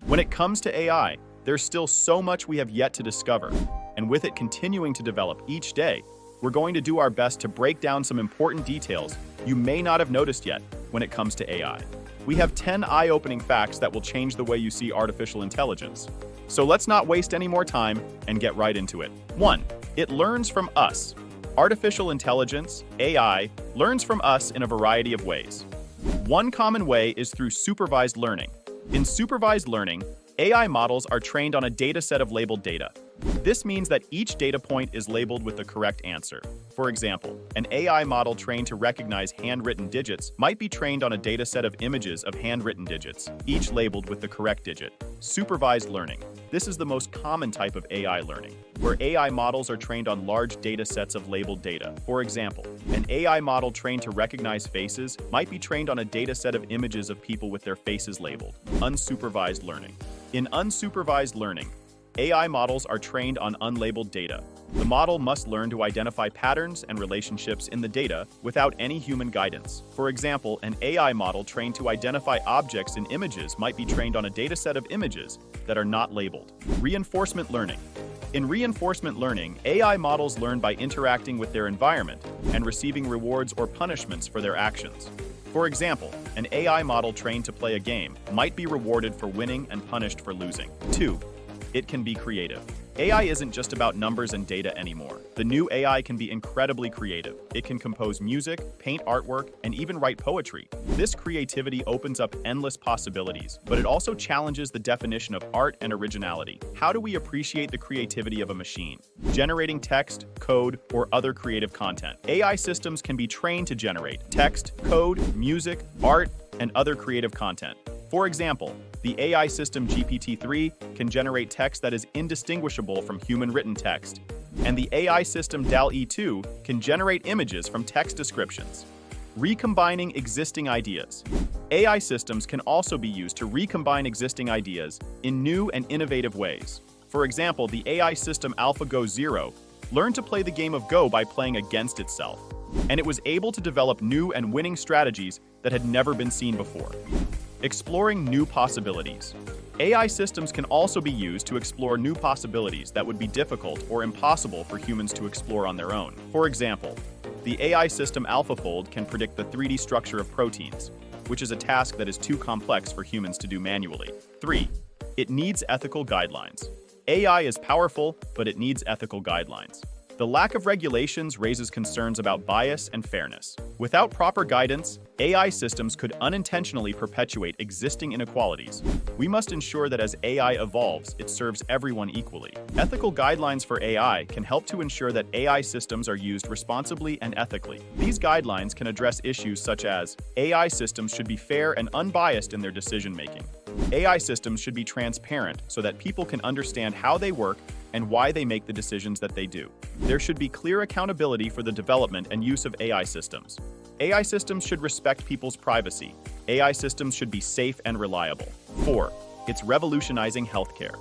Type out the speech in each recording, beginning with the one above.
When it comes to AI, there's still so much we have yet to discover, and with it continuing to develop each day, we're going to do our best to break down some important details you may not have noticed yet when it comes to AI. We have 10 eye-opening facts that will change the way you see artificial intelligence. So let's not waste any more time and get right into it. 1. It learns from us. Artificial intelligence, AI, learns from us in a variety of ways. One common way is through supervised learning. In supervised learning, AI models are trained on a data set of labeled data. This means that each data point is labeled with the correct answer. For example, an AI model trained to recognize handwritten digits might be trained on a data set of images of handwritten digits, each labeled with the correct digit. Supervised learning. This is the most common type of AI learning, where AI models are trained on large data sets of labeled data. For example, an AI model trained to recognize faces might be trained on a data set of images of people with their faces labeled. Unsupervised learning. In unsupervised learning, AI models are trained on unlabeled data. The model must learn to identify patterns and relationships in the data without any human guidance. For example, an AI model trained to identify objects in images might be trained on a dataset of images that are not labeled. Reinforcement learning. In reinforcement learning, AI models learn by interacting with their environment and receiving rewards or punishments for their actions. For example, an AI model trained to play a game might be rewarded for winning and punished for losing. 2. It can be creative. AI isn't just about numbers and data anymore. The new AI can be incredibly creative. It can compose music, paint artwork, and even write poetry. This creativity opens up endless possibilities, but it also challenges the definition of art and originality. How do we appreciate the creativity of a machine? Generating text, code, or other creative content. AI systems can be trained to generate text, code, music, art, and other creative content. For example, the AI system GPT-3 can generate text that is indistinguishable from human-written text, and the AI system DALL-E 2 can generate images from text descriptions. Recombining existing ideas. AI systems can also be used to recombine existing ideas in new and innovative ways. For example, the AI system AlphaGo Zero learned to play the game of Go by playing against itself, and it was able to develop new and winning strategies that had never been seen before. Exploring new possibilities. AI systems can also be used to explore new possibilities that would be difficult or impossible for humans to explore on their own. For example, the AI system AlphaFold can predict the 3D structure of proteins, which is a task that is too complex for humans to do manually. 3. It needs ethical guidelines. AI is powerful, but it needs ethical guidelines. The lack of regulations raises concerns about bias and fairness. Without proper guidance, AI systems could unintentionally perpetuate existing inequalities. We must ensure that as AI evolves, it serves everyone equally. Ethical guidelines for AI can help to ensure that AI systems are used responsibly and ethically. These guidelines can address issues such as AI systems should be fair and unbiased in their decision-making. AI systems should be transparent so that people can understand how they work and why they make the decisions that they do. There should be clear accountability for the development and use of AI systems. AI systems should respect people's privacy. AI systems should be safe and reliable. 4. It's revolutionizing healthcare.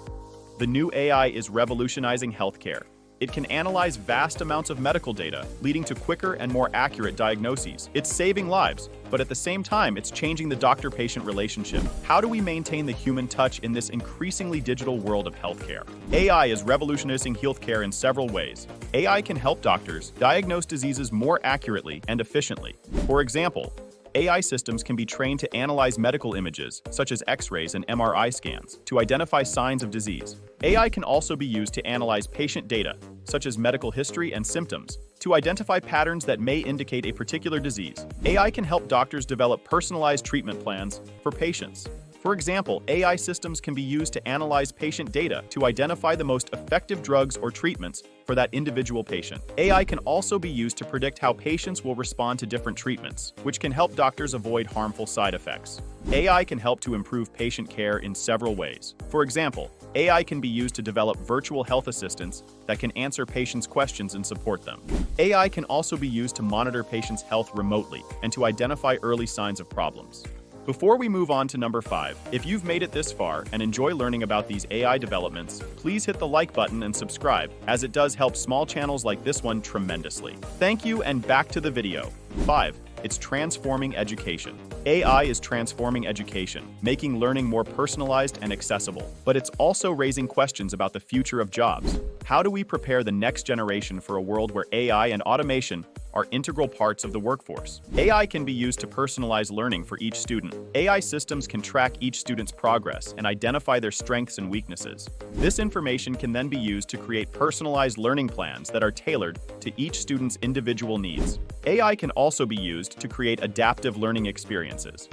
The new AI is revolutionizing healthcare. It can analyze vast amounts of medical data, leading to quicker and more accurate diagnoses. It's saving lives, but at the same time, it's changing the doctor-patient relationship. How do we maintain the human touch in this increasingly digital world of healthcare? AI is revolutionizing healthcare in several ways. AI can help doctors diagnose diseases more accurately and efficiently. For example, AI systems can be trained to analyze medical images, such as X-rays and MRI scans, to identify signs of disease. AI can also be used to analyze patient data, such as medical history and symptoms, to identify patterns that may indicate a particular disease. AI can help doctors develop personalized treatment plans for patients. For example, AI systems can be used to analyze patient data to identify the most effective drugs or treatments for that individual patient. AI can also be used to predict how patients will respond to different treatments, which can help doctors avoid harmful side effects. AI can help to improve patient care in several ways. For example, AI can be used to develop virtual health assistants that can answer patients' questions and support them. AI can also be used to monitor patients' health remotely and to identify early signs of problems. Before we move on to number 5, if you've made it this far and enjoy learning about these AI developments, please hit the like button and subscribe, as it does help small channels like this one tremendously. Thank you, and back to the video. 5. It's transforming education. AI is transforming education, making learning more personalized and accessible. But it's also raising questions about the future of jobs. How do we prepare the next generation for a world where AI and automation are integral parts of the workforce? AI can be used to personalize learning for each student. AI systems can track each student's progress and identify their strengths and weaknesses. This information can then be used to create personalized learning plans that are tailored to each student's individual needs. AI can also be used to create adaptive learning experiences.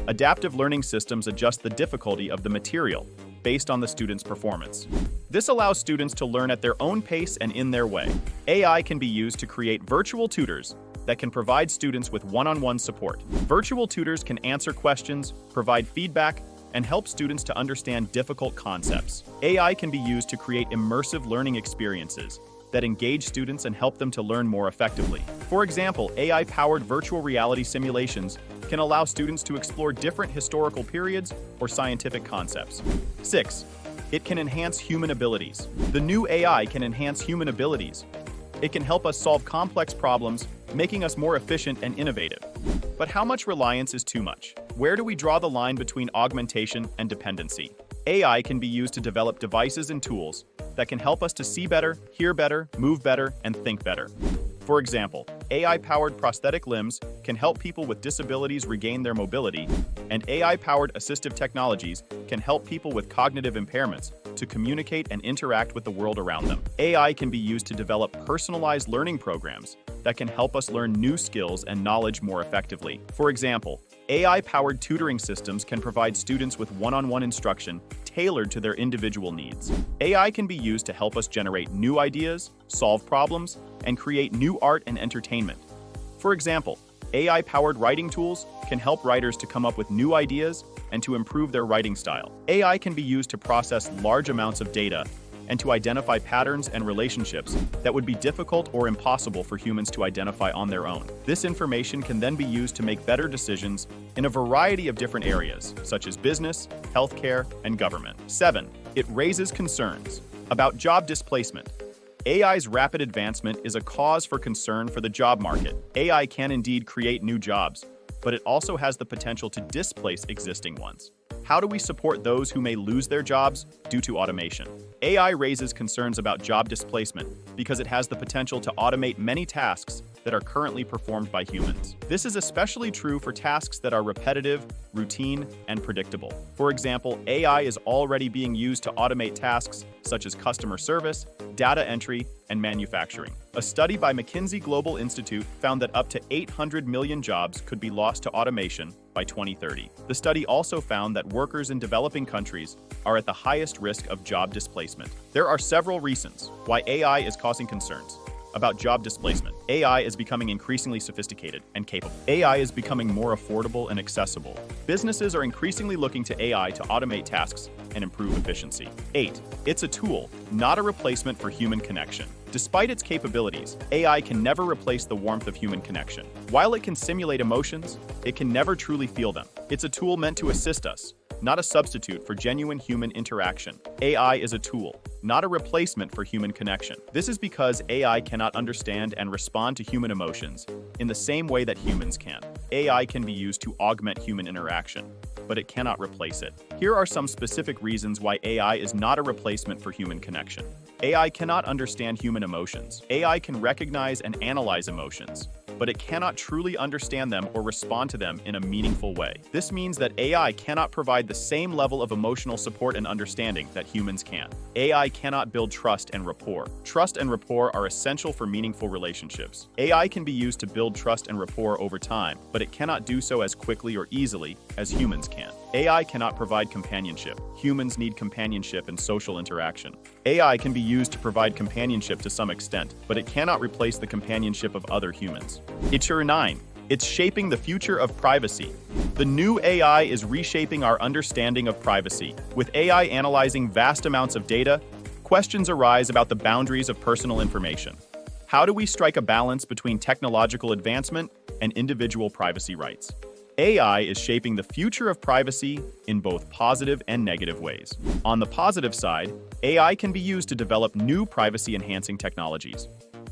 Adaptive learning systems adjust the difficulty of the material based on the student's performance. This allows students to learn at their own pace and in their way. AI can be used to create virtual tutors that can provide students with one-on-one support. Virtual tutors can answer questions, provide feedback, and help students to understand difficult concepts. AI can be used to create immersive learning experiences that engage students and help them to learn more effectively. For example, AI-powered virtual reality simulations can allow students to explore different historical periods or scientific concepts. 6. It can enhance human abilities. The new AI can enhance human abilities. It can help us solve complex problems, making us more efficient and innovative. But how much reliance is too much? Where do we draw the line between augmentation and dependency? AI can be used to develop devices and tools that can help us to see better, hear better, move better, and think better. For example, AI-powered prosthetic limbs can help people with disabilities regain their mobility, and AI-powered assistive technologies can help people with cognitive impairments to communicate and interact with the world around them. AI can be used to develop personalized learning programs that can help us learn new skills and knowledge more effectively. For example, AI-powered tutoring systems can provide students with one-on-one instruction tailored to their individual needs. AI can be used to help us generate new ideas, solve problems, and create new art and entertainment. For example, AI-powered writing tools can help writers to come up with new ideas and to improve their writing style. AI can be used to process large amounts of data and to identify patterns and relationships that would be difficult or impossible for humans to identify on their own. This information can then be used to make better decisions in a variety of different areas, such as business, healthcare, and government. 7. It raises concerns about job displacement. AI's rapid advancement is a cause for concern for the job market. AI can indeed create new jobs, but it also has the potential to displace existing ones. How do we support those who may lose their jobs due to automation? AI raises concerns about job displacement because it has the potential to automate many tasks that are currently performed by humans. This is especially true for tasks that are repetitive, routine, and predictable. For example, AI is already being used to automate tasks such as customer service, data entry, and manufacturing. A study by McKinsey Global Institute found that up to 800 million jobs could be lost to automation by 2030. The study also found that workers in developing countries are at the highest risk of job displacement. There are several reasons why AI is causing concerns about job displacement. AI is becoming increasingly sophisticated and capable. AI is becoming more affordable and accessible. Businesses are increasingly looking to AI to automate tasks and improve efficiency. 8. It's a tool, not a replacement for human connection. Despite its capabilities, AI can never replace the warmth of human connection. While it can simulate emotions, it can never truly feel them. It's a tool meant to assist us, not a substitute for genuine human interaction. AI is a tool, not a replacement for human connection. This is because AI cannot understand and respond to human emotions in the same way that humans can. AI can be used to augment human interaction, but it cannot replace it. Here are some specific reasons why AI is not a replacement for human connection. AI cannot understand human emotions. AI can recognize and analyze emotions, but it cannot truly understand them or respond to them in a meaningful way. This means that AI cannot provide the same level of emotional support and understanding that humans can. AI cannot build trust and rapport. Trust and rapport are essential for meaningful relationships. AI can be used to build trust and rapport over time, but it cannot do so as quickly or easily as humans can. AI cannot provide companionship. Humans need companionship and social interaction. AI can be used to provide companionship to some extent, but it cannot replace the companionship of other humans. Feature 9. It's shaping the future of privacy. The new AI is reshaping our understanding of privacy. With AI analyzing vast amounts of data, questions arise about the boundaries of personal information. How do we strike a balance between technological advancement and individual privacy rights? AI is shaping the future of privacy in both positive and negative ways. On the positive side, AI can be used to develop new privacy-enhancing technologies.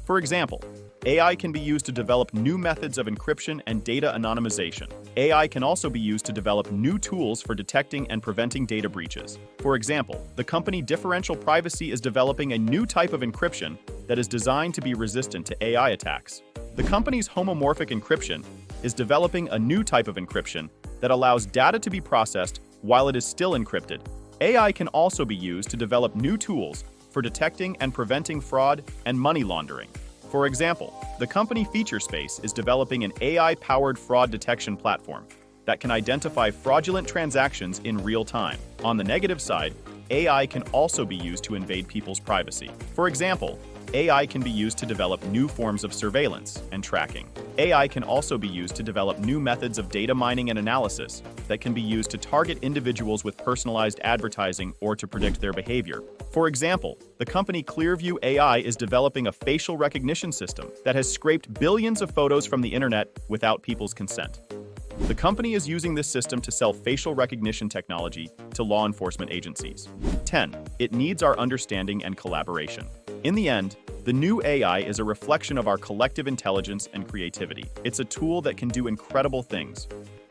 For example, AI can be used to develop new methods of encryption and data anonymization. AI can also be used to develop new tools for detecting and preventing data breaches. For example, the company Differential Privacy is developing a new type of encryption that is designed to be resistant to AI attacks. The company's homomorphic encryption is developing a new type of encryption that allows data to be processed while it is still encrypted. AI can also be used to develop new tools for detecting and preventing fraud and money laundering. For example, the company FeatureSpace is developing an AI-powered fraud detection platform that can identify fraudulent transactions in real time. On the negative side, AI can also be used to invade people's privacy. For example, AI can be used to develop new forms of surveillance and tracking. AI can also be used to develop new methods of data mining and analysis that can be used to target individuals with personalized advertising or to predict their behavior. For example, the company Clearview AI is developing a facial recognition system that has scraped billions of photos from the internet without people's consent. The company is using this system to sell facial recognition technology to law enforcement agencies. 10. It needs our understanding and collaboration. In the end, the new AI is a reflection of our collective intelligence and creativity. It's a tool that can do incredible things,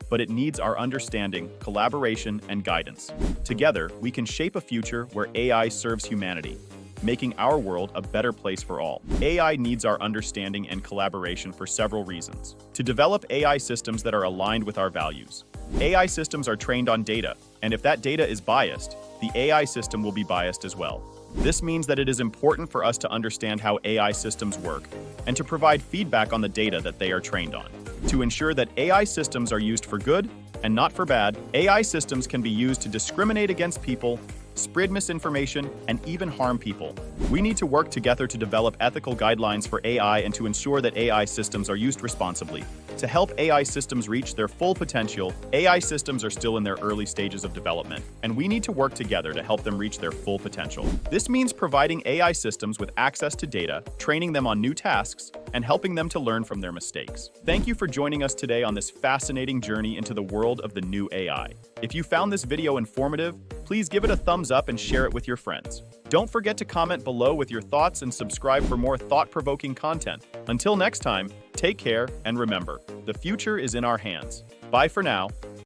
but it needs our understanding, collaboration, and guidance. Together, we can shape a future where AI serves humanity, making our world a better place for all. AI needs our understanding and collaboration for several reasons. To develop AI systems that are aligned with our values. AI systems are trained on data, and if that data is biased, the AI system will be biased as well. This means that it is important for us to understand how AI systems work and to provide feedback on the data that they are trained on. To ensure that AI systems are used for good and not for bad, AI systems can be used to discriminate against people, spread misinformation, and even harm people. We need to work together to develop ethical guidelines for AI and to ensure that AI systems are used responsibly. To help AI systems reach their full potential, AI systems are still in their early stages of development, and we need to work together to help them reach their full potential. This means providing AI systems with access to data, training them on new tasks, and helping them to learn from their mistakes. Thank you for joining us today on this fascinating journey into the world of the new AI. If you found this video informative, please give it a thumbs up and share it with your friends. Don't forget to comment below with your thoughts and subscribe for more thought-provoking content. Until next time, take care and remember, the future is in our hands. Bye for now.